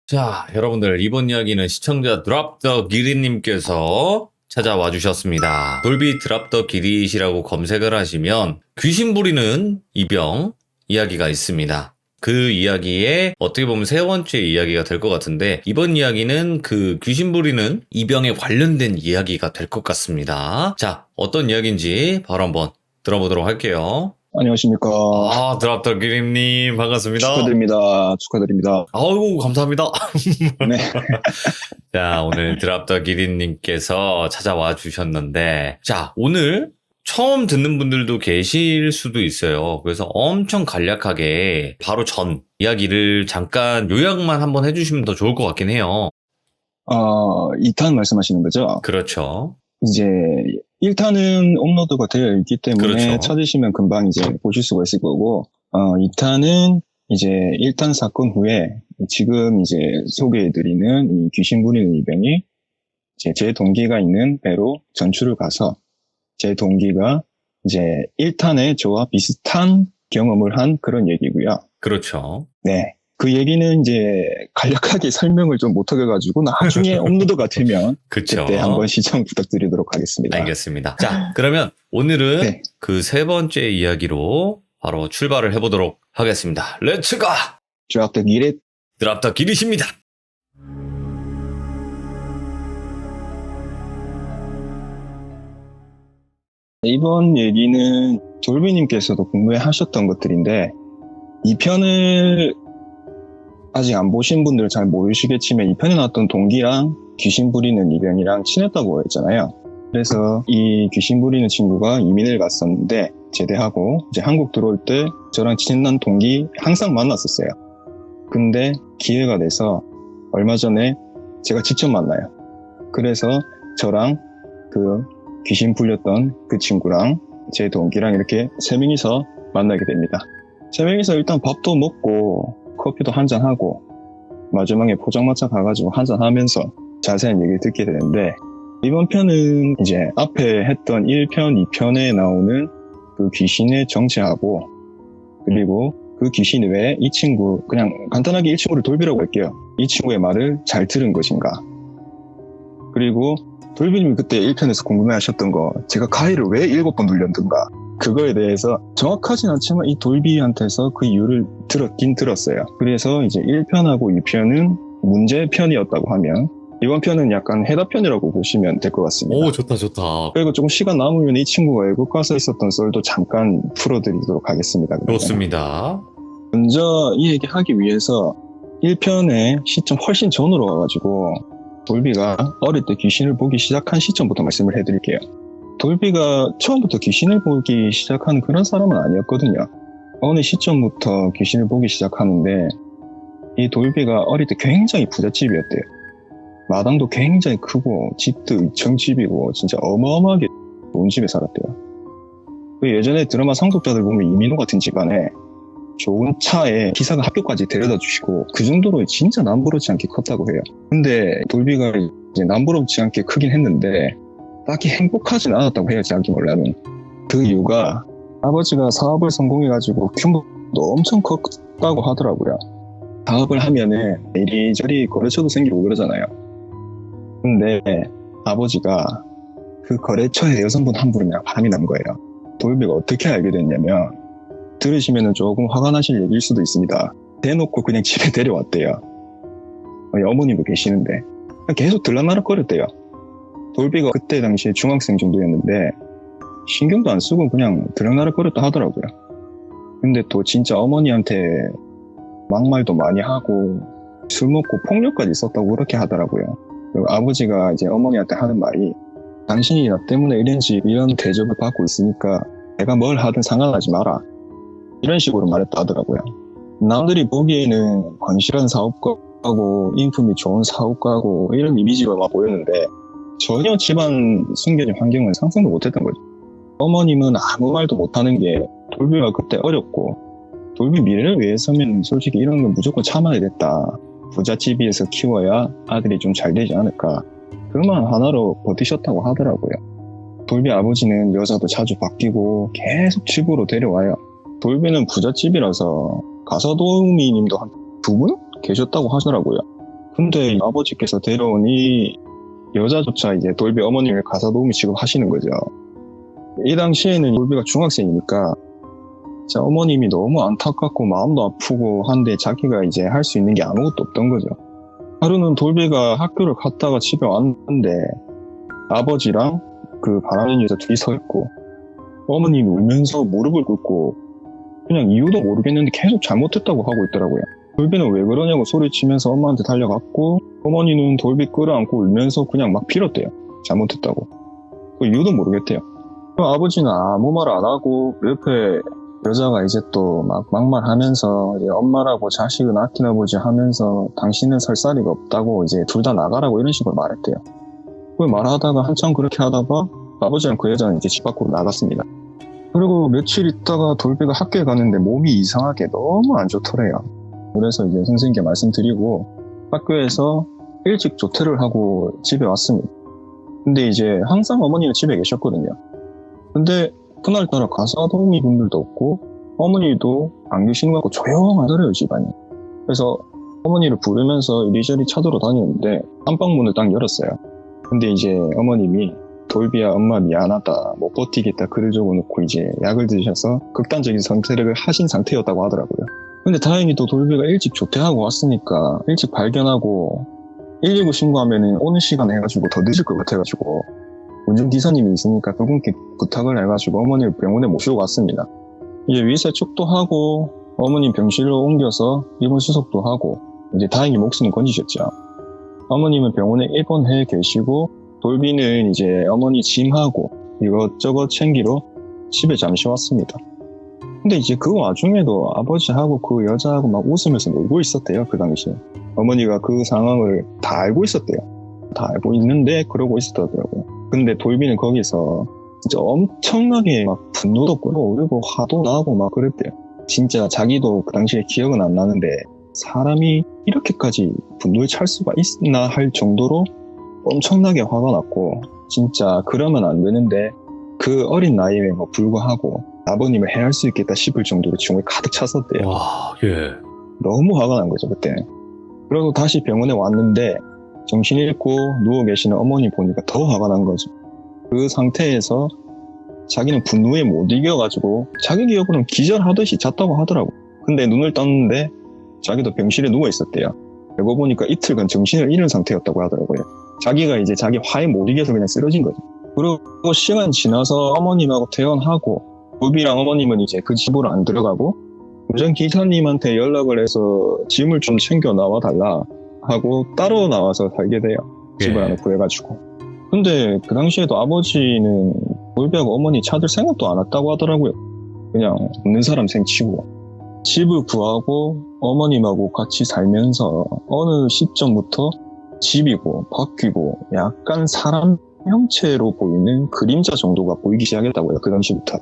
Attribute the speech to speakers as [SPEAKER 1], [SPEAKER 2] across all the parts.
[SPEAKER 1] 자, 여러분들 이번 이야기는 시청자 드랍 더 기릿님께서 찾아와 주셨습니다. 돌비 드랍 더 기릿이라고 검색을 하시면 귀신 부리는 이병 이야기가 있습니다. 그 이야기에 어떻게 보면 세 번째 이야기가 될 것 같은데 이번 이야기는 그 귀신 부리는 이병에 관련된 이야기가 될 것 같습니다. 자, 어떤 이야기인지 바로 한번 들어보도록 할게요.
[SPEAKER 2] 안녕하십니까.
[SPEAKER 1] 드랍 더 기릿님 반갑습니다.
[SPEAKER 2] 축하드립니다.
[SPEAKER 1] 아이고 감사합니다.
[SPEAKER 2] 네.
[SPEAKER 1] 자, 오늘 드랍 더 기린님께서 찾아와 주셨는데, 자, 오늘 처음 듣는 분들도 계실 수도 있어요. 그래서 엄청 간략하게 바로 전 이야기를 잠깐 요약만 한번 해주시면 더 좋을 것 같긴 해요.
[SPEAKER 2] 2탄 말씀하시는 거죠?
[SPEAKER 1] 그렇죠.
[SPEAKER 2] 이제 1탄은 업로드가 되어 있기 때문에
[SPEAKER 1] 그렇죠.
[SPEAKER 2] 찾으시면 금방 이제 보실 수가 있을 거고, 2탄은 이제 1탄 사건 후에 지금 이제 소개해드리는 이 귀신 부리는 이병이 제 동기가 있는 배로 전출을 가서 제 동기가 이제 1탄에 저와 비슷한 경험을 한 그런 얘기고요.
[SPEAKER 1] 그렇죠.
[SPEAKER 2] 네. 그 얘기는 이제 간략하게 설명을 좀 못하게 가지고 나중에 업로드가 되면
[SPEAKER 1] 그쵸.
[SPEAKER 2] 그때 한번 시청 부탁드리도록 하겠습니다.
[SPEAKER 1] 알겠습니다. 자, 그러면 오늘은
[SPEAKER 2] 네.
[SPEAKER 1] 그 세 번째 이야기로 바로 출발을 해보도록 하겠습니다. 렛츠고!
[SPEAKER 2] 드랍 더 기릿.
[SPEAKER 1] 드랍 더 기릿입니다.
[SPEAKER 2] 이번 얘기는 돌비님께서도 궁금해하셨던 것들인데 2편을 아직 안 보신 분들은 잘 모르시겠지만 2편에 나왔던 동기랑 귀신 부리는 이병이랑 친했다고 했잖아요. 그래서 이 귀신 부리는 친구가 이민을 갔었는데 제대하고 이제 한국 들어올 때 저랑 친한 동기 항상 만났었어요. 근데 기회가 돼서 얼마 전에 제가 직접 만나요. 그래서 저랑 그 귀신 불렸던 그 친구랑 제 동기랑 이렇게 세 명이서 만나게 됩니다. 세 명이서 일단 밥도 먹고 커피도 한잔하고 마지막에 포장마차 가가지고 한잔하면서 자세한 얘기를 듣게 되는데 이번 편은 이제 앞에 했던 1편, 2편에 나오는 그 귀신의 정체하고 그리고 그 귀신 외에 이 친구, 그냥 간단하게 이 친구를 돌비라고 할게요. 이 친구의 말을 잘 들은 것인가. 그리고 돌비님이 그때 1편에서 궁금해하셨던 거 제가 가위를 왜 7번 눌렸던가 그거에 대해서 정확하진 않지만 이 돌비한테서 그 이유를 들었긴 들었어요. 그래서 이제 1편하고 2편은 문제편이었다고 하면 이번 편은 약간 해답편이라고 보시면 될 것 같습니다.
[SPEAKER 1] 오, 좋다.
[SPEAKER 2] 그리고 조금 시간 남으면 이 친구가 외국 가서 있었던 썰도 잠깐 풀어드리도록 하겠습니다. 그러면.
[SPEAKER 1] 좋습니다.
[SPEAKER 2] 먼저 이 얘기하기 위해서 1편의 시점 훨씬 전으로 와가지고 돌비가 어릴 때 귀신을 보기 시작한 시점부터 말씀을 해드릴게요. 돌비가 처음부터 귀신을 보기 시작하는 그런 사람은 아니었거든요. 어느 시점부터 귀신을 보기 시작하는데 이 돌비가 어릴 때 굉장히 부잣집이었대요. 마당도 굉장히 크고 집도 2층 집이고 진짜 어마어마하게 좋은 집에 살았대요. 그 예전에 드라마 상속자들 보면 이민호 같은 집안에 좋은 차에 기사가 학교까지 데려다 주시고 그 정도로 진짜 남부럽지 않게 컸다고 해요. 근데 돌비가 이제 남부럽지 않게 크긴 했는데 딱히 행복하진 않았다고 해요. 자기 몰라는. 그 이유가 아버지가 사업을 성공해가지고 규모도 엄청 컸다고 하더라고요. 사업을 하면은 이리저리 거래처도 생기고 그러잖아요. 근데 아버지가 그 거래처에 여성분 한 분이랑 바람이 난 거예요. 돌비가 어떻게 알게 됐냐면 들으시면은 조금 화가 나실 얘기일 수도 있습니다. 대놓고 그냥 집에 데려왔대요. 어머님도 계시는데 계속 들락날락거렸대요. 돌비가 그때 당시에 중학생 정도였는데 신경도 안 쓰고 그냥 들락날락거렸다 하더라고요. 근데 또 진짜 어머니한테 막말도 많이 하고 술 먹고 폭력까지 썼다고 그렇게 하더라고요. 그리고 아버지가 이제 어머니한테 하는 말이 당신이 나 때문에 이런 대접을 받고 있으니까 내가 뭘 하든 상관하지 마라. 이런 식으로 말했다 하더라고요. 남들이 보기에는 건실한 사업가고 인품이 좋은 사업가고 이런 이미지가 막 보였는데 전혀 집안 숨겨진 환경은 상상도 못했던 거죠. 어머님은 아무 말도 못하는 게 돌비가 그때 어렸고 돌비 미래를 위해서면 솔직히 이런 건 무조건 참아야 됐다. 부잣집에서 키워야 아들이 좀 잘 되지 않을까. 그만 하나로 버티셨다고 하더라고요. 돌비 아버지는 여자도 자주 바뀌고 계속 집으로 데려와요. 돌비는 부잣집이라서 가사도우미님도 한 2분 계셨다고 하더라고요. 근데 아버지께서 데려온 이 여자조차 이제 돌비 어머님의 가사 도우미 취급하시는 거죠. 이 당시에는 돌비가 중학생이니까 진짜 어머님이 너무 안타깝고 마음도 아프고 한데 자기가 이제 할 수 있는 게 아무것도 없던 거죠. 하루는 돌비가 학교를 갔다가 집에 왔는데 아버지랑 그 바라는 여자 둘이 서 있고 어머님이 울면서 무릎을 꿇고 그냥 이유도 모르겠는데 계속 잘못했다고 하고 있더라고요. 돌비는 왜 그러냐고 소리치면서 엄마한테 달려갔고 어머니는 돌비 끌어안고 울면서 그냥 막 빌었대요. 잘못했다고. 그 이유도 모르겠대요. 아버지는 아무 말 안 하고 옆에 여자가 이제 또 막 막말하면서 이제 엄마라고 자식은 아끼나 보지 하면서 당신은 설 자리가 없다고 이제 둘 다 나가라고 이런 식으로 말했대요. 그걸 말하다가 한참 그렇게 하다가 아버지랑 그 여자는 이제 집 밖으로 나갔습니다. 그리고 며칠 있다가 돌비가 학교에 갔는데 몸이 이상하게 너무 안 좋더래요. 그래서 이제 선생님께 말씀드리고 학교에서 일찍 조퇴를 하고 집에 왔습니다. 근데 이제 항상 어머니는 집에 계셨거든요. 근데 그날따라 가사 도우미 분들도 없고 어머니도 안 계시는 것 같고 조용하더래요, 집안이. 그래서 어머니를 부르면서 이리저리 찾으러 다니는데 안방문을 딱 열었어요. 근데 이제 어머님이 돌비야 엄마 미안하다 못 버티겠다 글을 적어놓고 이제 약을 드셔서 극단적인 선택을 하신 상태였다고 하더라고요. 근데 다행히 또 돌비가 일찍 조퇴하고 왔으니까 일찍 발견하고 119 신고하면은 오는 시간 해가지고 더 늦을 것 같아가지고 운전기사님이 있으니까 그분께 부탁을 해가지고 어머니를 병원에 모시고 갔습니다. 이제 위세척도 하고 어머님 병실로 옮겨서 입원 수속도 하고 이제 다행히 목숨은 건지셨죠. 어머님은 병원에 입원해 계시고 돌비는 이제 어머니 짐하고 이것저것 챙기러 집에 잠시 왔습니다. 근데 이제 그 와중에도 아버지하고 그 여자하고 막 웃으면서 놀고 있었대요, 그 당시에. 어머니가 그 상황을 다 알고 있었대요. 다 알고 있는데 그러고 있었더라고요. 근데 돌비는 거기서 진짜 엄청나게 막 분노도 끌어오르고 화도 나고 막 그랬대요. 진짜 자기도 그 당시에 기억은 안 나는데 사람이 이렇게까지 분노에 찰 수가 있나 할 정도로 엄청나게 화가 났고 진짜 그러면 안 되는데 그 어린 나이에도 불구하고 아버님을 해할 수 있겠다 싶을 정도로 증오에 가득 찼었대요.
[SPEAKER 1] 와, 예.
[SPEAKER 2] 너무 화가 난 거죠, 그때. 그리고 다시 병원에 왔는데 정신 잃고 누워 계시는 어머니 보니까 더 화가 난 거죠. 그 상태에서 자기는 분노에 못 이겨가지고 자기 기억으로는 기절하듯이 잤다고 하더라고. 근데 눈을 떴는데 자기도 병실에 누워 있었대요. 알고 보니까 이틀간 정신을 잃은 상태였다고 하더라고요. 자기가 이제 자기 화에 못 이겨서 그냥 쓰러진 거죠. 그리고 시간 지나서 어머님하고 퇴원하고 돌비랑 어머님은 이제 그 집으로 안 들어가고 운전기사님한테 연락을 해서 짐을 좀 챙겨 나와달라 하고 따로 나와서 살게 돼요. 집을 하나 구해가지고. 근데 그 당시에도 아버지는 돌비하고 어머니 찾을 생각도 안 했다고 하더라고요. 그냥 없는 사람 생치고. 집을 구하고 어머님하고 같이 살면서 어느 시점부터 집이고 바뀌고 약간 사람 형체로 보이는 그림자 정도가 보이기 시작했다고요. 그 당시부터.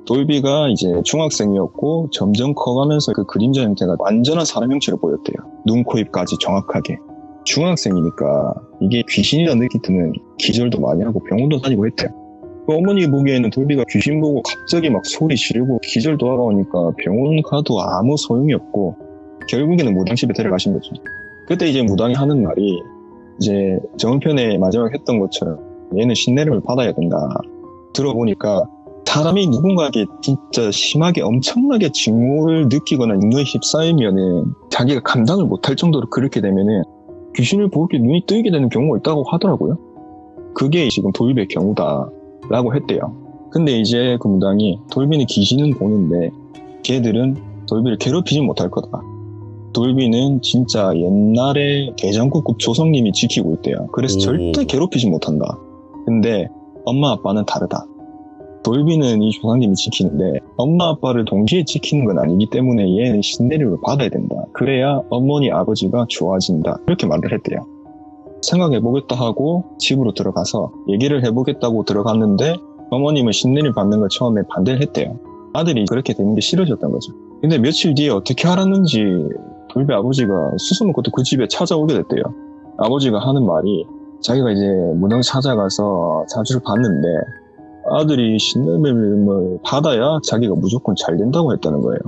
[SPEAKER 2] 돌비가 이제 중학생이었고 점점 커가면서 그 그림자 형태가 완전한 사람 형체로 보였대요. 눈, 코, 입까지 정확하게. 중학생이니까 이게 귀신이라 느끼 드는 기절도 많이 하고 병원도 다니고 했대요. 그 어머니 보기에는 돌비가 귀신 보고 갑자기 막 소리 지르고 기절도 하러 오니까 병원 가도 아무 소용이 없고 결국에는 무당집에 데려가신 거죠. 그때 이제 무당이 하는 말이 이제 전편에 마지막에 했던 것처럼 얘는 신내림을 받아야 된다. 들어보니까 사람이 누군가에게 진짜 심하게 엄청나게 증오를 느끼거나 눈에 휩싸이면은 자기가 감당을 못할 정도로 그렇게 되면은 귀신을 보게 눈이 뜨이게 되는 경우가 있다고 하더라고요. 그게 지금 돌비의 경우다 라고 했대요. 근데 이제 그 무당이 돌비는 귀신은 보는데 걔들은 돌비를 괴롭히지 못할 거다. 돌비는 진짜 옛날에 대장국급 조상님이 지키고 있대요. 그래서 절대 괴롭히지 못한다. 근데 엄마 아빠는 다르다. 돌비는 이 조상님이 지키는데 엄마 아빠를 동시에 지키는 건 아니기 때문에 얘는 신내림을 받아야 된다. 그래야 어머니 아버지가 좋아진다. 이렇게 말을 했대요. 생각해보겠다 하고 집으로 들어가서 얘기를 해보겠다고 들어갔는데 어머님은 신내림 받는 걸 처음에 반대를 했대요. 아들이 그렇게 되는 게 싫어졌던 거죠. 근데 며칠 뒤에 어떻게 알았는지 돌비 아버지가 수소문 것도 그 집에 찾아오게 됐대요. 아버지가 하는 말이 자기가 이제 무당 찾아가서 자주를 봤는데 아들이 신내림을 받아야 자기가 무조건 잘 된다고 했다는 거예요.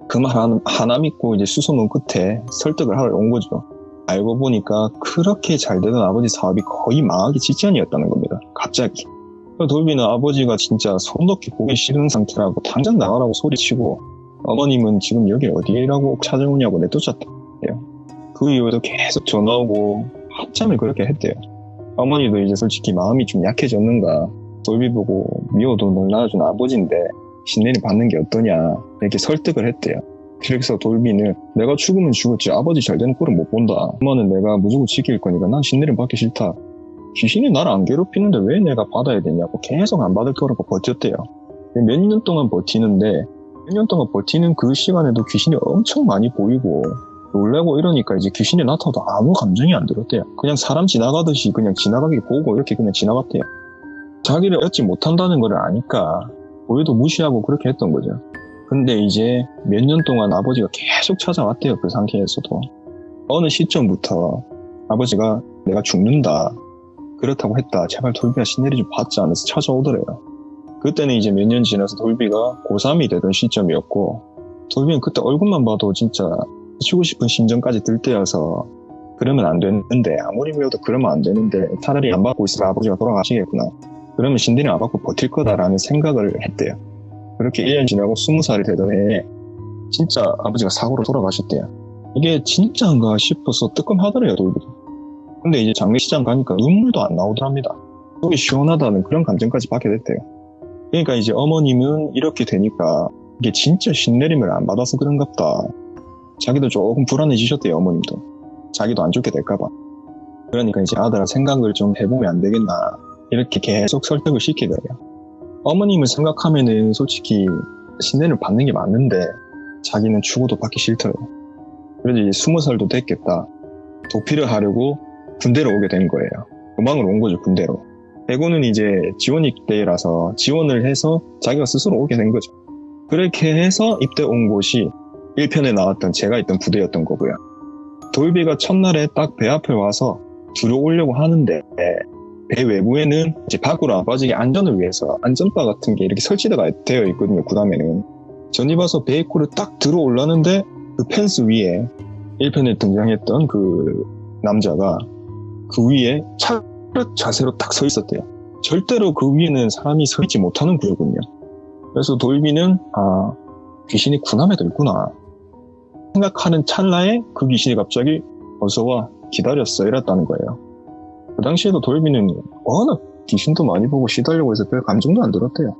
[SPEAKER 2] 그 말 하나 믿고 이제 수소문 끝에 설득을 하러 온 거죠. 알고 보니까 그렇게 잘 되던 아버지 사업이 거의 망하기 직전이었다는 겁니다. 갑자기. 돌비는 아버지가 진짜 손 놓기 보기 싫은 상태라고 당장 나가라고 소리치고, 어머님은 지금 여기 어디라고 찾아오냐고 내쫓았대요. 그 이후에도 계속 전화 오고 한참을 그렇게 했대요. 어머니도 이제 솔직히 마음이 좀 약해졌는가, 돌비 보고 미워도 널 낳아준 아버지인데 신내림 받는 게 어떠냐 이렇게 설득을 했대요. 그래서 돌비는 내가 죽으면 죽었지 아버지 잘 되는 꼴은 못 본다. 엄마는 내가 무조건 지킬 거니까 난 신내림 받기 싫다. 귀신이 나를 안 괴롭히는데 왜 내가 받아야 되냐고 계속 안 받을 거라고 버텼대요. 몇 년 동안 버티는데 몇 년 동안 버티는 그 시간에도 귀신이 엄청 많이 보이고 놀라고 이러니까 이제 귀신이 나타나도 아무 감정이 안 들었대요. 그냥 사람 지나가듯이 그냥 지나가게 보고 이렇게 그냥 지나갔대요. 자기를 얻지 못한다는 걸 아니까 보여도 무시하고 그렇게 했던 거죠. 근데 이제 몇 년 동안 아버지가 계속 찾아왔대요. 그 상태에서도. 어느 시점부터 아버지가 내가 죽는다. 그렇다고 했다. 제발 돌비가 신내리 좀 받자 하면서 찾아오더래요. 그때는 이제 몇 년 지나서 돌비가 고3이 되던 시점이었고, 돌비는 그때 얼굴만 봐도 진짜 치고 싶은 심정까지 들 때여서 그러면 안 되는데, 아무리 미워도 그러면 안 되는데 차라리 안 받고 있으면 아버지가 돌아가시겠구나. 그러면 신내림 안 받고 버틸 거다라는 생각을 했대요. 그렇게 1년 지나고 20살이 되던 해에 진짜 아버지가 사고로 돌아가셨대요. 이게 진짜인가 싶어서 뜨끔하더래요, 돌비도. 근데 이제 장례식장 가니까 눈물도 안 나오더랍니다. 속이 시원하다는 그런 감정까지 받게 됐대요. 그러니까 이제 어머님은 이렇게 되니까 이게 진짜 신내림을 안 받아서 그런갑다. 자기도 조금 불안해지셨대요, 어머님도. 자기도 안 좋게 될까봐. 그러니까 이제 아들아 생각을 좀 해보면 안 되겠나. 이렇게 계속 설득을 시키더래요. 어머님을 생각하면은 솔직히 신내를 받는 게 맞는데 자기는 죽어도 받기 싫더래요. 그래서 이제 20살도 됐겠다. 도피를 하려고 군대로 오게 된 거예요. 도망을 온 거죠, 군대로. 대구는 이제 지원 입대라서 지원을 해서 자기가 스스로 오게 된 거죠. 그렇게 해서 입대 온 곳이 1편에 나왔던 제가 있던 부대였던 거고요. 돌비가 첫날에 딱 배 앞에 와서 들어오려고 하는데 배 외부에는 이제 밖으로 안 빠지게 안전을 위해서 안전바 같은 게 이렇게 설치가 되어 있거든요. 구담에는 전입와서 배 입구를 딱 들어올라는데 그 펜스 위에 1편에 등장했던 그 남자가 그 위에 차렷 자세로 딱 서 있었대요. 절대로 그 위에는 사람이 서 있지 못하는 구조군요. 그래서 돌비는 귀신이 군함에도 있구나 생각하는 찰나에 그 귀신이 갑자기 어서와 기다렸어 이랬다는 거예요. 그 당시에도 돌비는 워낙 귀신도 많이 보고 시달려고 해서 별 감정도 안 들었대요.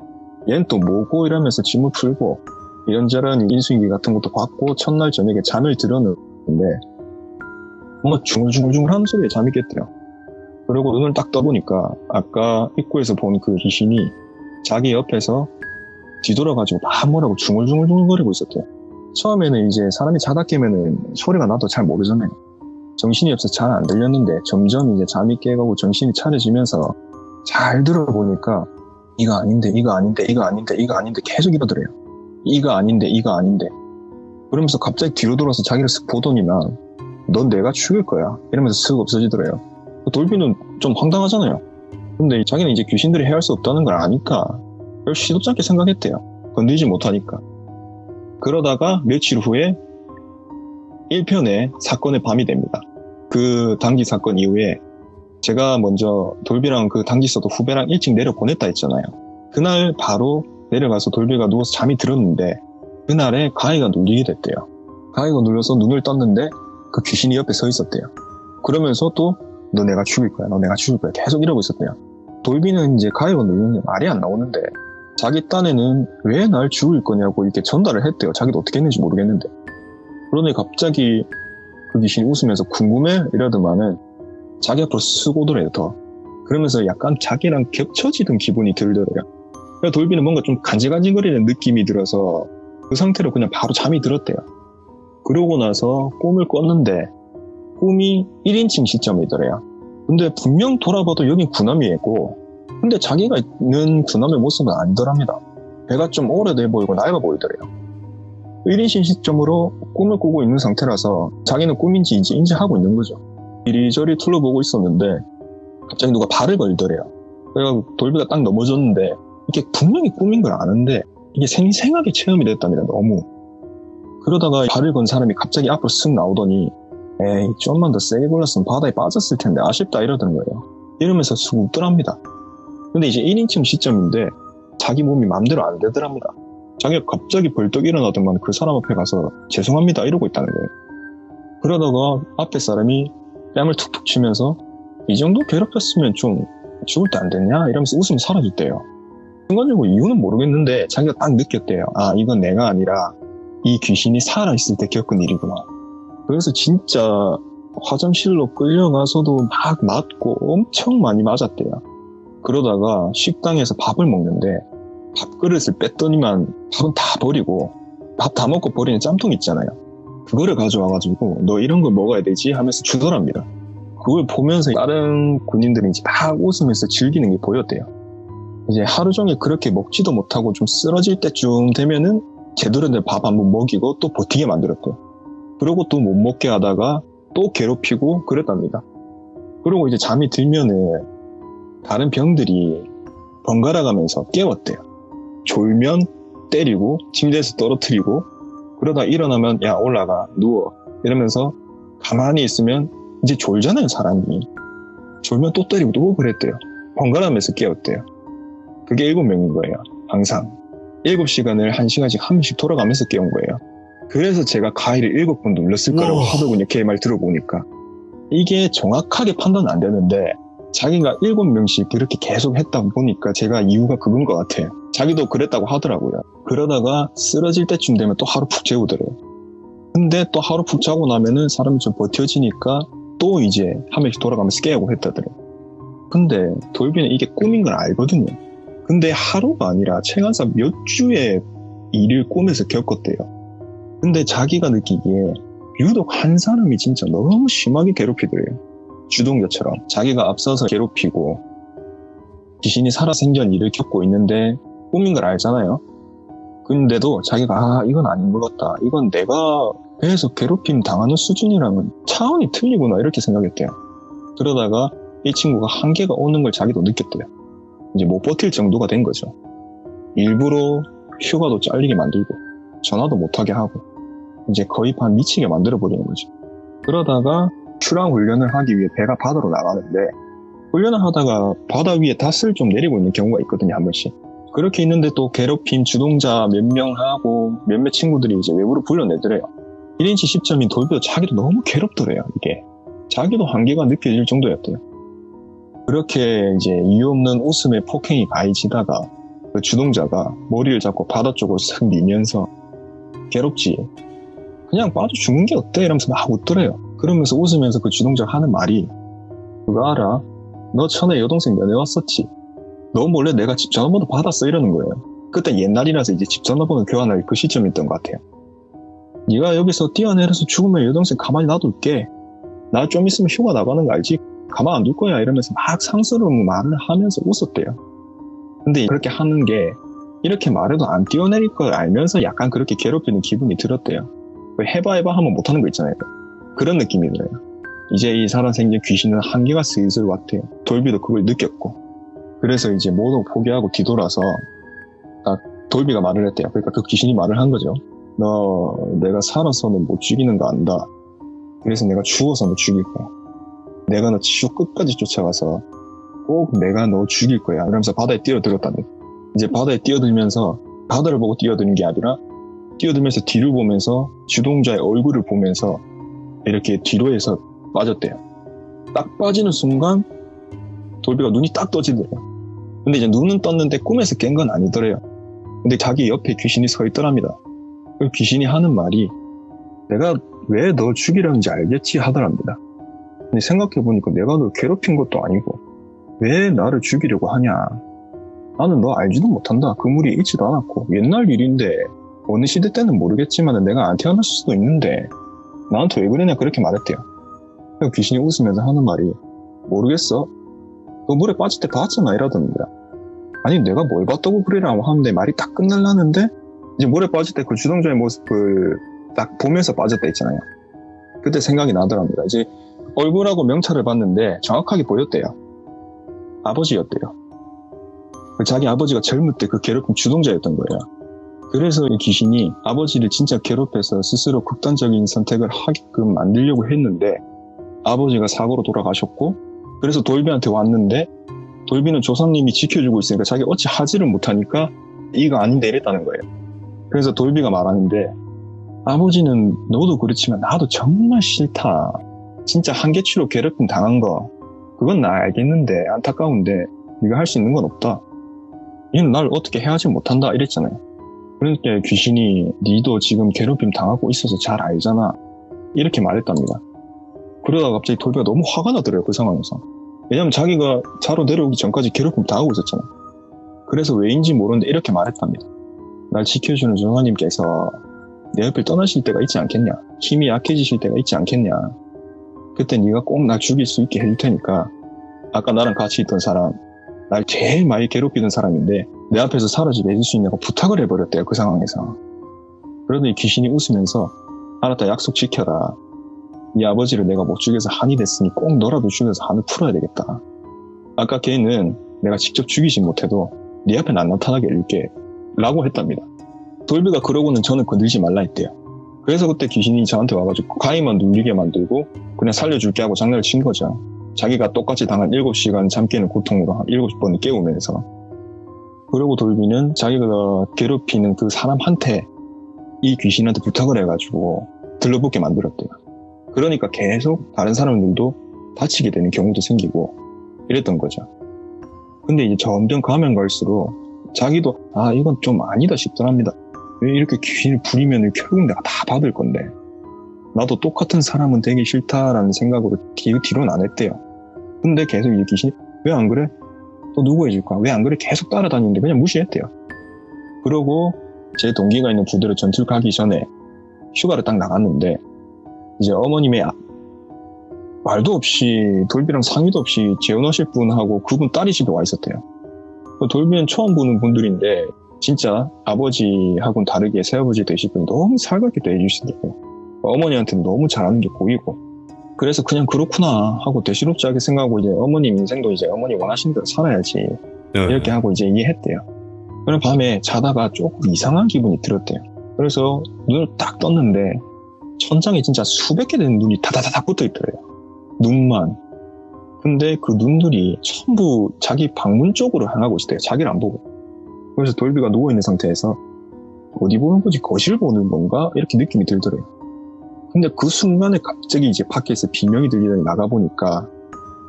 [SPEAKER 2] 얘는 또 뭐고 이러면서 짐을 풀고 이런저런 인수인계 같은 것도 받고 첫날 저녁에 잠을 들었는데 뭔가 중얼중얼 하는 소리에 잠이 깼대요. 그리고 눈을 딱 떠보니까 아까 입구에서 본 그 귀신이 자기 옆에서 뒤돌아가지고 막 뭐라고 중얼중얼거리고 있었대요. 처음에는 이제 사람이 자다 깨면은 소리가 나도 잘 모르잖아요. 정신이 없어서 잘 안 들렸는데 점점 이제 잠이 깨가고 정신이 차려지면서 잘 들어보니까 이거 아닌데 이거 아닌데 이거 아닌데 이거 아닌데 계속 이러더래요. 이거 아닌데 이거 아닌데 그러면서 갑자기 뒤로 돌아서 자기를 쓱 보더니만 넌 내가 죽일 거야 이러면서 쓱 없어지더래요. 돌비는 좀 황당하잖아요. 근데 자기는 이제 귀신들이 해할 수 없다는 걸 아니까 별 시도치 않게 생각했대요. 건드리지 못하니까. 그러다가 며칠 후에 1편에 사건의 밤이 됩니다. 그 단기 사건 이후에 제가 먼저 돌비랑 그 단기서도 후배랑 일찍 내려보냈다 했잖아요. 그날 바로 내려가서 돌비가 누워서 잠이 들었는데 그날에 가위가 눌리게 됐대요. 가위가 눌려서 눈을 떴는데 그 귀신이 옆에 서 있었대요. 그러면서 또 너 내가 죽일 거야 너 내가 죽일 거야 계속 이러고 있었대요. 돌비는 이제 가위가 눌리는 게 말이 안 나오는데 자기 딴에는 왜 날 죽일 거냐고 이렇게 전달을 했대요. 자기도 어떻게 했는지 모르겠는데. 그러더니 갑자기 그 귀신이 웃으면서 궁금해? 이러더만은 자기 앞으로 쓱 오더래요 더. 그러면서 약간 자기랑 겹쳐지던 기분이 들더래요. 그래서 돌비는 뭔가 좀 간질간질거리는 느낌이 들어서 그 상태로 그냥 바로 잠이 들었대요. 그러고 나서 꿈을 꿨는데 꿈이 1인칭 시점이더래요. 근데 분명 돌아봐도 여긴 군함이고 근데 자기가 있는 군함의 모습은 아니더랍니다. 배가 좀 오래돼 보이고 낡아 보이더래요. 1인칭 시점으로 꿈을 꾸고 있는 상태라서 자기는 꿈인지 이제 인지하고 있는 거죠. 이리저리 둘러보고 있었는데 갑자기 누가 발을 걸더래요. 그래서 돌비가 딱 넘어졌는데 이게 분명히 꿈인 걸 아는데 이게 생생하게 체험이 됐답니다. 너무. 그러다가 발을 건 사람이 갑자기 앞으로 쓱 나오더니 에이, 좀만 더 세게 굴렀으면 바다에 빠졌을 텐데 아쉽다 이러던 거예요. 이러면서 쑥 웃더랍니다. 근데 이제 1인칭 시점인데 자기 몸이 맘대로 안 되더랍니다. 자기가 갑자기 벌떡 일어나더만 그 사람 앞에 가서 죄송합니다 이러고 있다는 거예요. 그러다가 앞에 사람이 뺨을 툭툭 치면서 이 정도 괴롭혔으면 좀 죽을 때 안 됐냐 이러면서 웃음이 사라졌대요. 순간적으로 이유는 모르겠는데 자기가 딱 느꼈대요. 아, 이건 내가 아니라 이 귀신이 살아있을 때 겪은 일이구나. 그래서 진짜 화장실로 끌려가서도 막 맞고 엄청 많이 맞았대요. 그러다가 식당에서 밥을 먹는데 밥그릇을 뺐더니만 밥은 다 버리고 밥 다 먹고 버리는 짬통 있잖아요. 그거를 가져와가지고 너 이런 거 먹어야 되지 하면서 주더랍니다. 그걸 보면서 다른 군인들이 이제 막 웃으면서 즐기는 게 보였대요. 이제 하루 종일 그렇게 먹지도 못하고 좀 쓰러질 때쯤 되면은 제대로 된 밥 한번 먹이고 또 버티게 만들었대요. 그러고 또 못 먹게 하다가 또 괴롭히고 그랬답니다. 그리고 이제 잠이 들면은 다른 병들이 번갈아 가면서 깨웠대요. 졸면 때리고 침대에서 떨어뜨리고 그러다 일어나면 야 올라가 누워 이러면서 가만히 있으면 이제 졸잖아요 사람이. 졸면 또 때리고 또 그랬대요. 번갈아가면서 깨웠대요. 그게 7명인 거예요. 항상 7시간을 1시간씩 한 번씩 돌아가면서 깨운 거예요. 그래서 제가 가위를 7번 눌렀을 거라고 하더군요. 걔 말 들어보니까. 이게 정확하게 판단은 안 되는데 자기가 7명씩 그렇게 계속 했다 보니까 제가 이유가 그건 것 같아요. 자기도 그랬다고 하더라고요. 그러다가 쓰러질 때쯤 되면 또 하루 푹 재우더래요. 근데 또 하루 푹 자고 나면은 사람이 좀 버텨지니까 또 이제 한 명씩 돌아가면서 깨우고 했다더래요. 근데 돌비는 이게 꿈인 걸 알거든요. 근데 하루가 아니라 최간사 몇 주의 일을 꿈에서 겪었대요. 근데 자기가 느끼기에 유독 한 사람이 진짜 너무 심하게 괴롭히더래요. 주동자처럼 자기가 앞서서 괴롭히고 귀신이 살아생전 일을 겪고 있는데 꿈인 걸 알잖아요. 근데도 자기가 아 이건 아닌 것 같다. 이건 내가 배에서 괴롭힘 당하는 수준이랑은 차원이 틀리구나 이렇게 생각했대요. 그러다가 이 친구가 한계가 오는 걸 자기도 느꼈대요. 이제 못 버틸 정도가 된 거죠. 일부러 휴가도 잘리게 만들고 전화도 못하게 하고 이제 거의 반 미치게 만들어버리는 거죠. 그러다가 출항 훈련을 하기 위해 배가 바다로 나가는데 훈련을 하다가 바다 위에 닷을 좀 내리고 있는 경우가 있거든요. 한 번씩. 그렇게 있는데 또 괴롭힘 주동자 몇 명 하고 몇몇 친구들이 이제 외부로 불러내더래요. 1인치 10점인 돌비도 자기도 너무 괴롭더래요. 이게 자기도 한계가 느껴질 정도였대요. 그렇게 이제 이유 없는 웃음에 폭행이 가해지다가 그 주동자가 머리를 잡고 바다 쪽으로 싹 미면서 괴롭지 그냥 빠져 죽는 게 어때? 이러면서 막 웃더래요. 그러면서 웃으면서 그 주동자가 하는 말이 그거 알아? 너 전에 여동생 면회 왔었지? 너 몰래 내가 집 전화번호 받았어 이러는 거예요. 그때 옛날이라서 이제 집 전화번호 교환할 그 시점이었던 것 같아요. 네가 여기서 뛰어내려서 죽으면 여동생 가만히 놔둘게. 나 좀 있으면 휴가 나가는 거 알지? 가만 안 둘 거야 이러면서 막 상스러운 말을 하면서 웃었대요. 근데 그렇게 하는 게 이렇게 말해도 안 뛰어내릴 걸 알면서 약간 그렇게 괴롭히는 기분이 들었대요. 해봐 하면 못하는 거 있잖아요. 그런 느낌이더래요. 이제 이 살아생긴 귀신은 한계가 슬슬 왔대요. 돌비도 그걸 느꼈고 그래서 이제 모두 포기하고 뒤돌아서 딱 돌비가 말을 했대요. 그러니까 그 귀신이 말을 한 거죠. 너 내가 살아서는 못 죽이는 거 안다. 그래서 내가 죽어서는 죽일 거야. 내가 너 지옥 끝까지 쫓아가서 꼭 내가 너 죽일 거야. 이러면서 바다에 뛰어들었다는 거예요. 이제 바다에 뛰어들면서 바다를 보고 뛰어드는 게 아니라 뛰어들면서 뒤를 보면서 주동자의 얼굴을 보면서 이렇게 뒤로 해서 빠졌대요. 딱 빠지는 순간 돌비가 눈이 딱 떠지더래요. 근데 이제 눈은 떴는데 꿈에서 깬 건 아니더래요. 근데 자기 옆에 귀신이 서 있더랍니다. 그 귀신이 하는 말이 내가 왜 너 죽이려는지 알겠지 하더랍니다. 근데 생각해보니까 내가 너 괴롭힌 것도 아니고 왜 나를 죽이려고 하냐. 나는 너 알지도 못한다. 그 무리에 있지도 않았고 옛날 일인데 어느 시대 때는 모르겠지만 내가 안 태어났을 수도 있는데 나한테 왜 그러냐 그렇게 말했대요. 그래서 귀신이 웃으면서 하는 말이 모르겠어. 너 물에 빠질 때 봤잖아 이러던데. 아니 내가 뭘 봤다고 그래라고 하는데 말이 딱 끝날라는데 이제 물에 빠질 때 그 주동자의 모습을 딱 보면서 빠졌다 했잖아요. 그때 생각이 나더랍니다. 이제 얼굴하고 명찰을 봤는데 정확하게 보였대요. 아버지였대요. 자기 아버지가 젊을 때 그 괴롭힌 주동자였던 거예요. 그래서 이 귀신이 아버지를 진짜 괴롭혀서 스스로 극단적인 선택을 하게끔 만들려고 했는데 아버지가 사고로 돌아가셨고 그래서 돌비한테 왔는데 돌비는 조상님이 지켜주고 있으니까 자기 어찌 하지를 못하니까 이거 아닌데 이랬다는 거예요. 그래서 돌비가 말하는데 아버지는 너도 그렇지만 나도 정말 싫다. 진짜 한계치로 괴롭힘 당한 거 그건 나 알겠는데 안타까운데 네가 할 수 있는 건 없다. 얘는 날 어떻게 해하지 못한다 이랬잖아요. 그러니까 귀신이 니도 지금 괴롭힘 당하고 있어서 잘 알잖아 이렇게 말했답니다. 그러다가 갑자기 돌비가 너무 화가 나더래요. 그 상황에서. 왜냐면 자기가 자로 내려오기 전까지 괴롭힘 당하고 있었잖아. 그래서 왜인지 모르는데 이렇게 말했답니다. 날 지켜주는 조상님께서 내 옆을 떠나실 때가 있지 않겠냐, 힘이 약해지실 때가 있지 않겠냐, 그때 네가 꼭 날 죽일 수 있게 해줄 테니까 아까 나랑 같이 있던 사람, 날 제일 많이 괴롭히던 사람인데 내 앞에서 사라지게 해줄 수 있냐고 부탁을 해버렸대요. 그 상황에서. 그러더니 귀신이 웃으면서 알았다, 약속 지켜라. 네 아버지를 내가 못 죽여서 한이 됐으니 꼭 너라도 죽여서 한을 풀어야 되겠다. 아까 걔는 내가 직접 죽이지 못해도 네 앞에 안 나타나게 해줄게 라고 했답니다. 돌비가 그러고는 저는 건들지 말라 했대요. 그래서 그때 귀신이 저한테 와가지고 가위만 눌리게 만들고 그냥 살려줄게 하고 장난을 친 거죠. 자기가 똑같이 당한 7시간 잠 깨는 고통으로 한 7번을 깨우면서. 그리고 돌비는 자기가 괴롭히는 그 사람한테 이 귀신한테 부탁을 해가지고 들러붙게 만들었대요. 그러니까 계속 다른 사람들도 다치게 되는 경우도 생기고 이랬던 거죠. 근데 이제 점점 가면 갈수록 자기도 이건 좀 아니다 싶더랍니다. 왜 이렇게 귀신을 부리면 결국 내가 다 받을 건데 나도 똑같은 사람은 되기 싫다라는 생각으로 뒤로는 안 했대요. 근데 계속 이 귀신이 왜 안 그래? 또 누구 해줄까? 왜 안 그래? 계속 따라다니는데 그냥 무시했대요. 그러고 제 동기가 있는 부대로 전투 가기 전에 휴가를 딱 나갔는데 이제 어머님의 말도 없이 돌비랑 상의도 없이 재혼하실 분하고 그분 딸이 집에 와 있었대요. 돌비는 처음 보는 분들인데 진짜 아버지하고는 다르게 새아버지 되실 분이 너무 살갑게 대해주시더라고요. 어머니한테는 너무 잘하는 게 보이고 그래서 그냥 그렇구나 하고 대수롭지 않게 생각하고 이제 어머님 인생도 이제 어머니 원하시는 대로 살아야지 이렇게 하고 이제 이해했대요. 그럼 밤에 자다가 조금 이상한 기분이 들었대요. 그래서 눈을 딱 떴는데 천장에 진짜 수백 개 되는 눈이 다다다닥 붙어 있더래요. 눈만. 근데 그 눈들이 전부 자기 방문 쪽으로 향하고 있대요. 자기를 안 보고. 그래서 돌비가 누워있는 상태에서 어디 보는 거지? 거실 보는 건가? 이렇게 느낌이 들더래요. 근데 그 순간에 갑자기 이제 밖에서 비명이 들리더니 나가보니까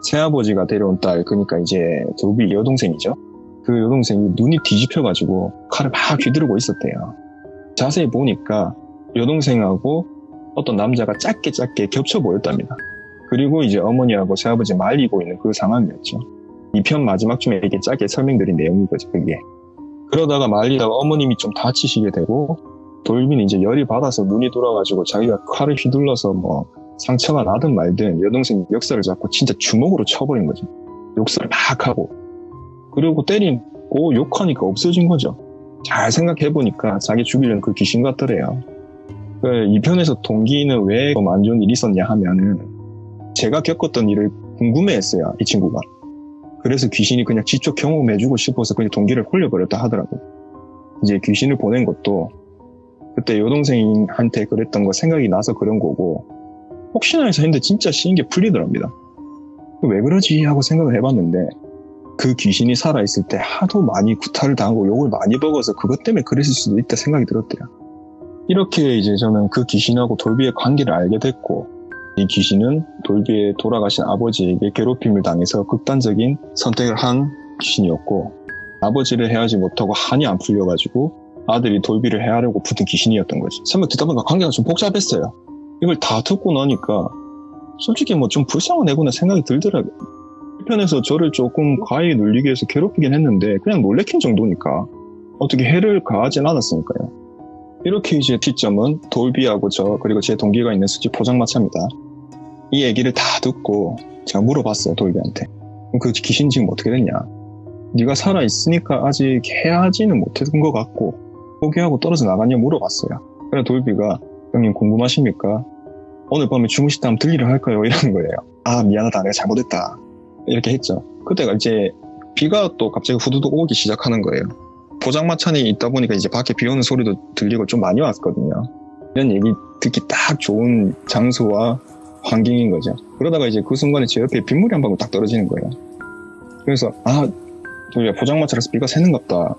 [SPEAKER 2] 새아버지가 데려온 딸, 그러니까 이제 돌비 여동생이죠. 그 여동생이 눈이 뒤집혀가지고 칼을 막 휘두르고 있었대요. 자세히 보니까 여동생하고 어떤 남자가 짧게 겹쳐 보였답니다. 그리고 이제 어머니하고 새아버지 말리고 있는 그 상황이었죠. 이 편 마지막쯤에 이렇게 짧게 설명드린 내용이거든요, 그게. 그러다가 말리다가 어머님이 좀 다치시게 되고 돌비는 이제 열이 받아서 눈이 돌아가지고 자기가 칼을 휘둘러서 뭐 상처가 나든 말든 여동생이 멱살을 잡고 진짜 주먹으로 쳐버린 거죠. 욕설을 막 하고. 그리고 때리고 욕하니까 없어진 거죠. 잘 생각해보니까 자기 죽이려는 그 귀신 같더래요. 이 편에서 동기는 왜 안 좋은 일이 있었냐 하면은 제가 겪었던 일을 궁금해했어요, 이 친구가. 그래서 귀신이 그냥 직접 경험해주고 싶어서 그냥 동기를 홀려버렸다 하더라고요. 이제 귀신을 보낸 것도 그때 여동생한테 그랬던 거 생각이 나서 그런 거고 혹시나 해서 했는데 진짜 쉬운 게 풀리더랍니다. 왜 그러지 하고 생각을 해봤는데 그 귀신이 살아있을 때 하도 많이 구타를 당하고 욕을 많이 먹어서 그것 때문에 그랬을 수도 있다 생각이 들었대요. 이렇게 이제 저는 그 귀신하고 돌비의 관계를 알게 됐고 이 귀신은 돌비의 돌아가신 아버지에게 괴롭힘을 당해서 극단적인 선택을 한 귀신이었고 아버지를 해하지 못하고 한이 안 풀려가지고 아들이 돌비를 해하려고 붙은 귀신이었던 거지. 설명 듣다 보니까 관계가 좀 복잡했어요. 이걸 다 듣고 나니까 솔직히 뭐 좀 불쌍한 애구나 생각이 들더라고요. 1편에서 저를 조금 과히 눌리기 위해서 괴롭히긴 했는데 그냥 놀래킨 정도니까 어떻게 해를 가하진 않았으니까요. 이렇게 이제 시점은 돌비하고 저 그리고 제 동기가 있는 수지 포장마차입니다. 이 얘기를 다 듣고 제가 물어봤어요, 돌비한테. 그 귀신 지금 어떻게 됐냐? 네가 살아있으니까 아직 해하지는 못했던 것 같고 포기하고 떨어져 나갔냐 물어봤어요. 그래서 돌비가 형님 궁금하십니까? 오늘 밤에 주무시다면 들리려 할까요? 이러는 거예요. 미안하다, 내가 잘못했다 이렇게 했죠. 그때가 이제 비가 또 갑자기 후두둑 오기 시작하는 거예요. 포장마차니 있다 보니까 이제 밖에 비 오는 소리도 들리고 좀 많이 왔거든요. 이런 얘기 듣기 딱 좋은 장소와 환경인 거죠. 그러다가 이제 그 순간에 제 옆에 빗물이 한 방울 딱 떨어지는 거예요. 그래서 돌비야 포장마차라서 비가 새는갑다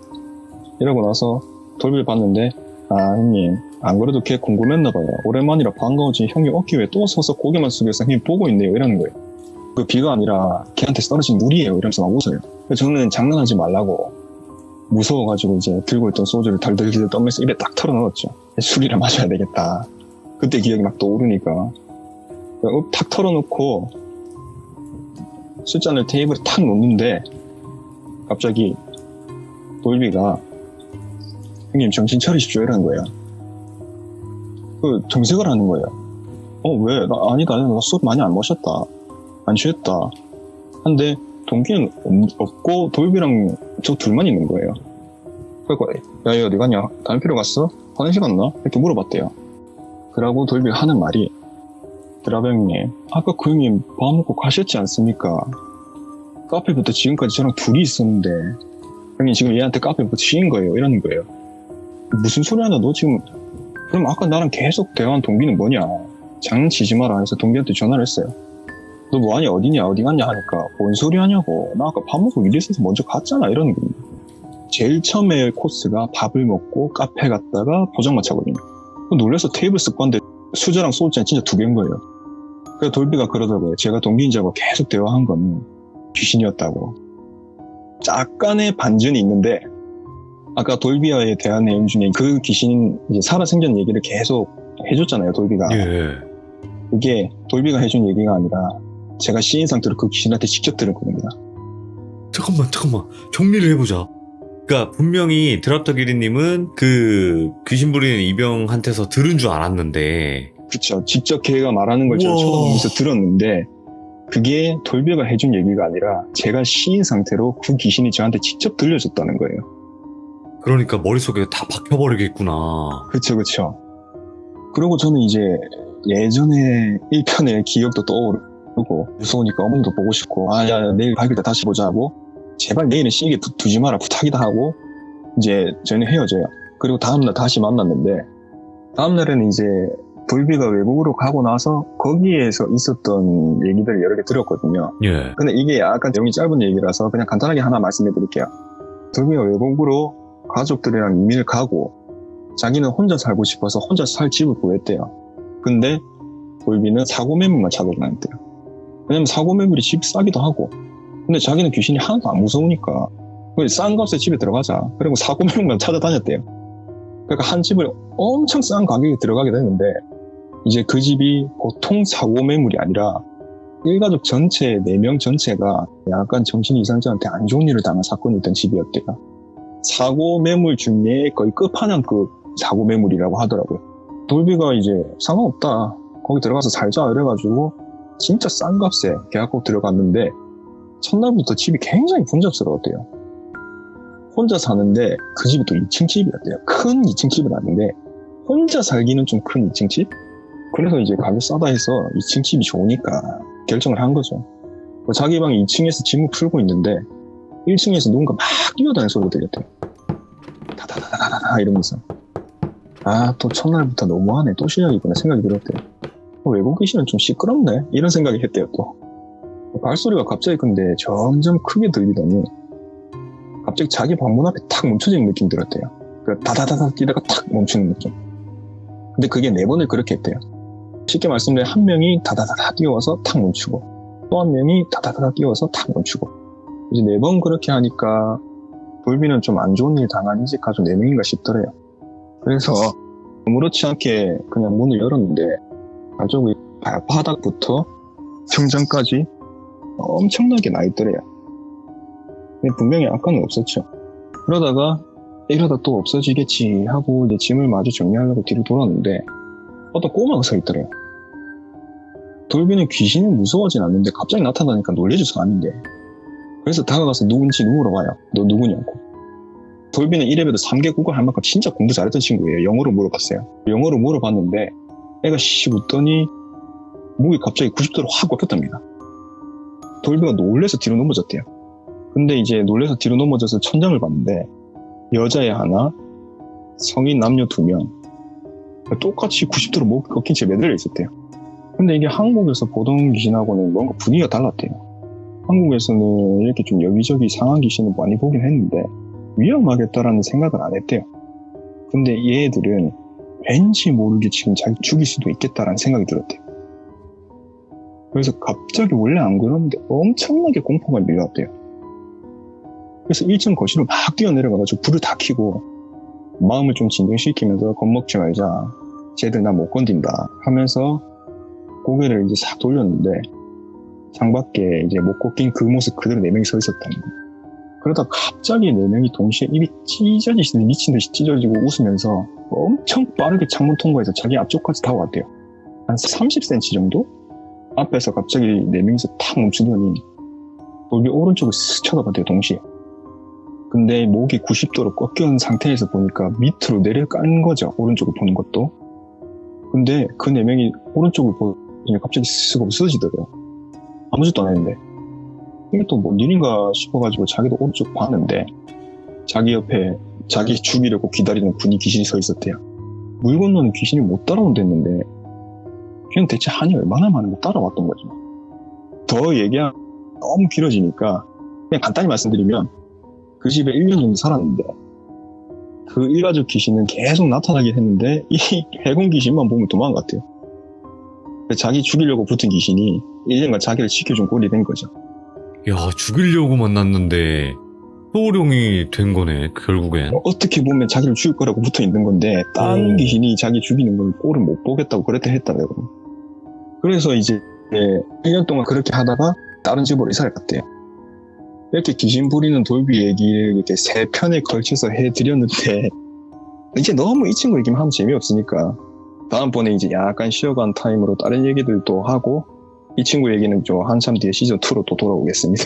[SPEAKER 2] 이러고 나서 돌비를 봤는데 형님 안 그래도 걔 궁금했나 봐요. 오랜만이라 반가워진 형이 어깨 위에 또 서서 고개만 숙여서 형님 보고 있네요 이러는 거예요. 그 비가 아니라 걔한테 떨어진 물이에요 이러면서 막 웃어요. 그래서 저는 장난하지 말라고 무서워가지고 이제 들고 있던 소주를 덜덜덜 떠면서 입에 딱 털어넣었죠. 술이라 마셔야 되겠다. 그때 기억이 막 떠오르니까 탁 털어놓고 술잔을 테이블에 탁 놓는데 갑자기 돌비가 형님 정신 차리십시오 이러는 거예요. 정색을 하는 거예요. 왜? 아니다 나 술 많이 안 마셨다 안 취했다 한데 동기는 없고 돌비랑 저 둘만 있는 거예요. 그래서 야 어디 갔냐? 담배 피러 갔어? 화장실 갔나? 이렇게 물어봤대요. 그러고 돌비가 하는 말이 드랍 형님 아까 그 형님 밥 먹고 가셨지 않습니까? 카페부터 지금까지 저랑 둘이 있었는데 형님 지금 얘한테 카페부터 치인 거예요 이러는 거예요. 무슨 소리 하냐 너 지금. 그럼 아까 나랑 계속 대화한 동기는 뭐냐. 장치지 마라 해서 동기한테 전화를 했어요. 너 뭐하냐 어디냐 어디 갔냐 하니까 뭔 소리 하냐고 나 아까 밥 먹고 일 있어서 먼저 갔잖아 이러는 겁니다. 제일 처음에 코스가 밥을 먹고 카페 갔다가 포장마차거든요. 놀라서 테이블 쓱 봤는데 수저랑 소주잔 진짜 2개인 거예요. 그래서 돌비가 그러더라고요. 제가 동기인 줄 알고 계속 대화한 거는 귀신이었다고. 약간의 반전이 있는데 아까 돌비와의 대화 내용 중에 그 귀신 이제 살아생전 얘기를 계속 해줬잖아요 돌비가.
[SPEAKER 1] 예.
[SPEAKER 2] 그게 돌비가 해준 얘기가 아니라 제가 시인 상태로 그 귀신한테 직접 들은 겁니다.
[SPEAKER 1] 잠깐만 정리를 해보자. 그러니까 분명히 드랍더 기리님은 그 귀신 부리는 이병한테서 들은 줄 알았는데
[SPEAKER 2] 그렇죠. 직접 걔가 말하는 걸 제가
[SPEAKER 1] 우와.
[SPEAKER 2] 쳐다보면서 들었는데 그게 돌비가 해준 얘기가 아니라 제가 시인 상태로 그 귀신이 저한테 직접 들려줬다는 거예요.
[SPEAKER 1] 그러니까 머릿속에 다 박혀버리겠구나.
[SPEAKER 2] 그렇죠. 그리고 저는 이제 예전에 1편의 기억도 떠오르고 무서우니까 어머니도 보고 싶고 야 내일 밝을 때 다시 보자고 제발 내일은 시에게 두지 마라 부탁이다 하고 이제 저희는 헤어져요. 그리고 다음날 다시 만났는데 다음날에는 이제 돌비가 외국으로 가고 나서 거기에서 있었던 얘기들을 여러 개 들었거든요.
[SPEAKER 1] 예.
[SPEAKER 2] 근데 이게 약간 내용이 짧은 얘기라서 그냥 간단하게 하나 말씀해 드릴게요. 돌비가 외국으로 가족들이랑 이민을 가고 자기는 혼자 살고 싶어서 혼자 살 집을 구했대요. 근데 돌비는 사고 매물만 찾아다녔대요. 왜냐면 사고 매물이 집 싸기도 하고 근데 자기는 귀신이 하나도 안 무서우니까 싼 값에 집에 들어가자. 그리고 사고 매물만 찾아다녔대요. 그러니까 한 집을 엄청 싼 가격에 들어가게 됐는데 이제 그 집이 보통 사고 매물이 아니라 일가족 전체 4명 전체가 약간 정신이 이상자한테 안 좋은 일을 당한 사건이 있던 집이었대요. 사고 매물 중에 거의 끝판왕급 사고 매물이라고 하더라고요. 돌비가 이제 상관없다 거기 들어가서 살자 이래가지고 진짜 싼 값에 계약 꼭 들어갔는데 첫날부터 집이 굉장히 분잡스러웠대요. 혼자 사는데 그 집이 또 2층 집이었대요. 큰 2층 집은 아닌데 혼자 살기는 좀 큰 2층 집? 그래서 이제 가격 싸다 해서 2층 집이 좋으니까 결정을 한 거죠. 자기 방 2층에서 짐을 풀고 있는데 1층에서 누군가 막 뛰어다니는 소리가 들렸대요. 다다다다다다 이러면서 또 첫날부터 너무하네 또 시작이구나 생각이 들었대요. 외국 귀신은 좀 시끄럽네 이런 생각이 했대요. 또 발소리가 갑자기 근데 점점 크게 들리더니 갑자기 자기 방문 앞에 탁 멈춰지는 느낌 들었대요. 다다다다 뛰다가 탁 멈추는 느낌. 근데 그게 4번을 그렇게 했대요. 쉽게 말씀드리면 한 명이 다다다다 뛰어와서 탁 멈추고 또 한 명이 다다다다 뛰어와서 탁 멈추고 이제 4번 그렇게 하니까 돌비는 좀 안 좋은 일 당한 이제 가족 4명인가 싶더래요. 그래서 아무렇지 않게 그냥 문을 열었는데 가족의 발바닥부터 정장까지 엄청나게 나 있더래요. 근데 분명히 아까는 없었죠. 그러다가 이러다 또 없어지겠지 하고 이제 짐을 마저 정리하려고 뒤로 돌았는데 어떤 꼬마가 서 있더래요. 돌비는 귀신이 무서워하진 않는데 갑자기 나타나니까 놀래줘서 아닌데 그래서 다가가서 누군지 물어봐요. 너 누구냐고. 돌비는 이래봬도 3개 국어 할 만큼 진짜 공부 잘했던 친구예요. 영어로 물어봤어요. 영어로 물어봤는데 애가 씩 웃더니 목이 갑자기 90도로 확 꺾였답니다. 돌비가 놀래서 뒤로 넘어졌대요. 근데 이제 놀래서 뒤로 넘어져서 천장을 봤는데 여자애 하나, 성인 남녀 2명. 똑같이 90도로 목이 꺾인 채 매달려 있었대요. 근데 이게 한국에서 보던 귀신하고는 뭔가 분위기가 달랐대요. 한국에서는 이렇게 좀 여기저기 이상한 귀신을 많이 보긴 했는데 위험하겠다라는 생각을 안 했대요. 근데 얘들은 왠지 모르게 지금 자기 죽일 수도 있겠다라는 생각이 들었대요. 그래서 갑자기 원래 안 그러는데 엄청나게 공포가 밀려왔대요. 그래서 1층 거실로 막 뛰어내려가가지고 불을 다 켜고 마음을 좀 진정시키면서 겁먹지 말자, 쟤들 나 못 건든다 하면서 고개를 이제 싹 돌렸는데 창밖에 이제 못 꺾인 그 모습 그대로 4명이 서 있었다는 거예요. 그러다 갑자기 4명이 동시에 입이 찢어지듯이 미친 듯이 찢어지고 웃으면서 엄청 빠르게 창문 통과해서 자기 앞쪽까지 다가왔대요. 한 30cm 정도? 앞에서 갑자기 4명이서 탁 멈추더니 돌비 오른쪽을 쓱 쳐다봤대요, 동시에. 근데 목이 90도로 꺾여온 상태에서 보니까 밑으로 내려간 거죠, 오른쪽을 보는 것도. 근데 그 4명이 오른쪽을 보니 갑자기 쓱 없어지더래요. 아무 짓도 안 했는데. 이게 또 뭔 일인가 싶어가지고 자기도 오른쪽 봤는데 자기 옆에 자기 죽이려고 기다리는 분이 귀신이 서 있었대요. 물 건너는 귀신이 못 따라온댔는데 그냥 대체 한이 얼마나 많은가 따라왔던 거죠. 더 얘기하면 너무 길어지니까 그냥 간단히 말씀드리면 그 집에 1년 정도 살았는데 그 일가족 귀신은 계속 나타나긴 했는데 이 해군 귀신만 보면 도망갔대요. 자기 죽이려고 붙은 귀신이 1년간 자기를 지켜준 꼴이 된 거죠.
[SPEAKER 1] 야, 죽이려고 만났는데 소울용이 된 거네, 결국엔.
[SPEAKER 2] 어떻게 보면 자기를 죽일 거라고 붙어 있는 건데 다른 귀신이 자기 죽이는 걸 꼴을 못 보겠다고 그랬다 했다고요. 그래서 이제 1년 동안 그렇게 하다가 다른 집으로 이사를 갔대요. 이렇게 귀신 부리는 돌비 얘기를 이렇게 3편에 걸쳐서 해드렸는데 이제 너무 이 친구 얘기만 하면 재미없으니까 다음번에 이제 약간 쉬어간 타임으로 다른 얘기들도 하고 이 친구 얘기는 좀 한참 뒤에 시즌2로 또 돌아오겠습니다.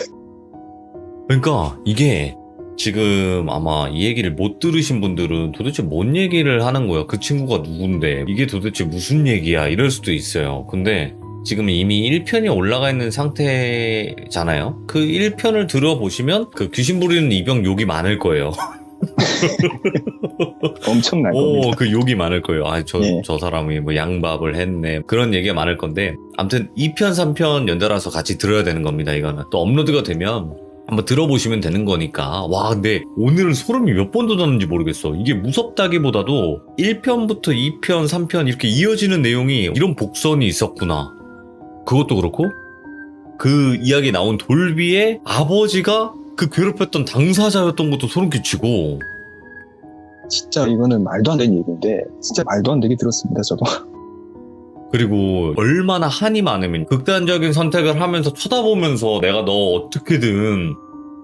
[SPEAKER 1] 그러니까 이게 지금 아마 이 얘기를 못 들으신 분들은 도대체 뭔 얘기를 하는 거야? 그 친구가 누군데? 이게 도대체 무슨 얘기야? 이럴 수도 있어요. 근데 지금 이미 1편이 올라가 있는 상태잖아요. 그 1편을 들어보시면 그 귀신 부리는 이병 욕이 많을 거예요.
[SPEAKER 2] 엄청날 겁니다.
[SPEAKER 1] 그 욕이 많을 거예요.
[SPEAKER 2] 예.
[SPEAKER 1] 저 사람이 뭐 양밥을 했네. 그런 얘기가 많을 건데 아무튼 2편, 3편 연달아서 같이 들어야 되는 겁니다. 이거는 또 업로드가 되면 한번 들어보시면 되는 거니까. 와, 근데 오늘은 소름이 몇 번 돋았는지 모르겠어. 이게 무섭다기보다도 1편부터 2편, 3편 이렇게 이어지는 내용이 이런 복선이 있었구나. 그것도 그렇고 그 이야기에 나온 돌비의 아버지가 그 괴롭혔던 당사자였던 것도 소름 끼치고.
[SPEAKER 2] 진짜 이거는 말도 안 되는 얘기인데 진짜 말도 안 되게 들었습니다, 저도.
[SPEAKER 1] 그리고 얼마나 한이 많으면 극단적인 선택을 하면서 쳐다보면서 내가 너 어떻게든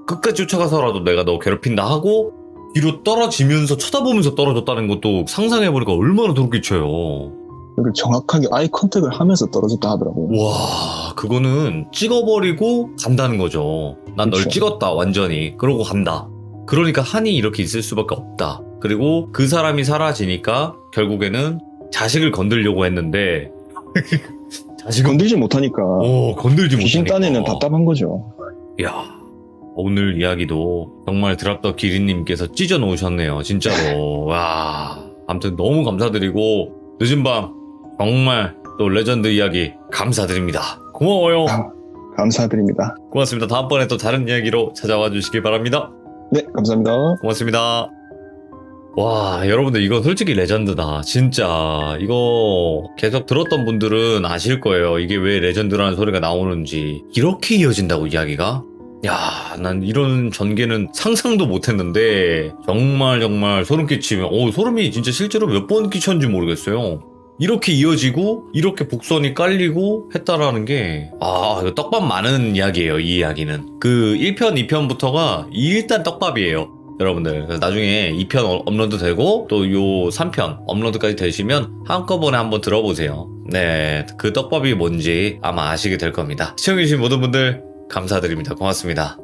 [SPEAKER 1] 끝까지 쫓아가서라도 내가 너 괴롭힌다 하고 뒤로 떨어지면서 쳐다보면서 떨어졌다는 것도 상상해보니까 얼마나 소름 끼쳐요.
[SPEAKER 2] 그리고 정확하게 아이 컨택을 하면서 떨어졌다 하더라고요.
[SPEAKER 1] 와, 그거는 찍어버리고 간다는 거죠. 난 널
[SPEAKER 2] 그쵸.
[SPEAKER 1] 찍었다, 완전히. 그러고 간다. 그러니까 한이 이렇게 있을 수밖에 없다. 그리고 그 사람이 사라지니까 결국에는 자식을 건들려고 했는데 자식을
[SPEAKER 2] 건들지 못하니까
[SPEAKER 1] 건들지
[SPEAKER 2] 귀신
[SPEAKER 1] 못하니까.
[SPEAKER 2] 딴에는 답답한 거죠.
[SPEAKER 1] 야, 오늘 이야기도 정말 드랍더 기린님께서 찢어 놓으셨네요, 진짜로. 와, 아무튼 너무 감사드리고 늦은 밤 정말 또 레전드 이야기 감사드립니다. 고마워요.
[SPEAKER 2] 감사드립니다.
[SPEAKER 1] 고맙습니다. 다음번에 또 다른 이야기로 찾아와 주시기 바랍니다.
[SPEAKER 2] 네, 감사합니다.
[SPEAKER 1] 고맙습니다. 와, 여러분들 이거 솔직히 레전드다. 진짜 이거 계속 들었던 분들은 아실 거예요. 이게 왜 레전드라는 소리가 나오는지. 이렇게 이어진다고, 이야기가? 야, 난 이런 전개는 상상도 못했는데 정말 소름 끼치면 소름이 진짜 실제로 몇 번 끼쳤는지 모르겠어요. 이렇게 이어지고 이렇게 복선이 깔리고 했다라는 게 이거 떡밥 많은 이야기예요. 이 이야기는 그 1편 2편부터가 일단 떡밥이에요, 여러분들. 그래서 나중에 2편 업로드 되고 또 요 3편 업로드까지 되시면 한꺼번에 한번 들어보세요. 네, 그 떡밥이 뭔지 아마 아시게 될 겁니다. 시청해주신 모든 분들 감사드립니다. 고맙습니다.